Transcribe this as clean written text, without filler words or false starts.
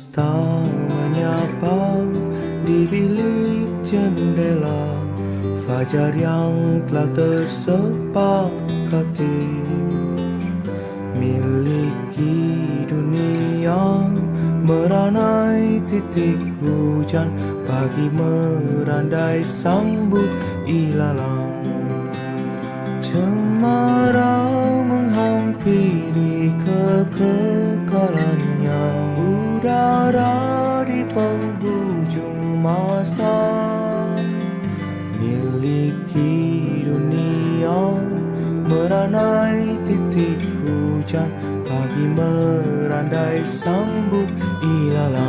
Semesta menyapa di bilik jendela, fajar yang telah tersepakati miliki dunia, meranai titik hujan, pagi merandai sambut ilalang. Cemara menghampiri kekekalannya, udara di penghujung masa. Miliki dunia, meranai titik hujan, pagi merandai sambut ilalang.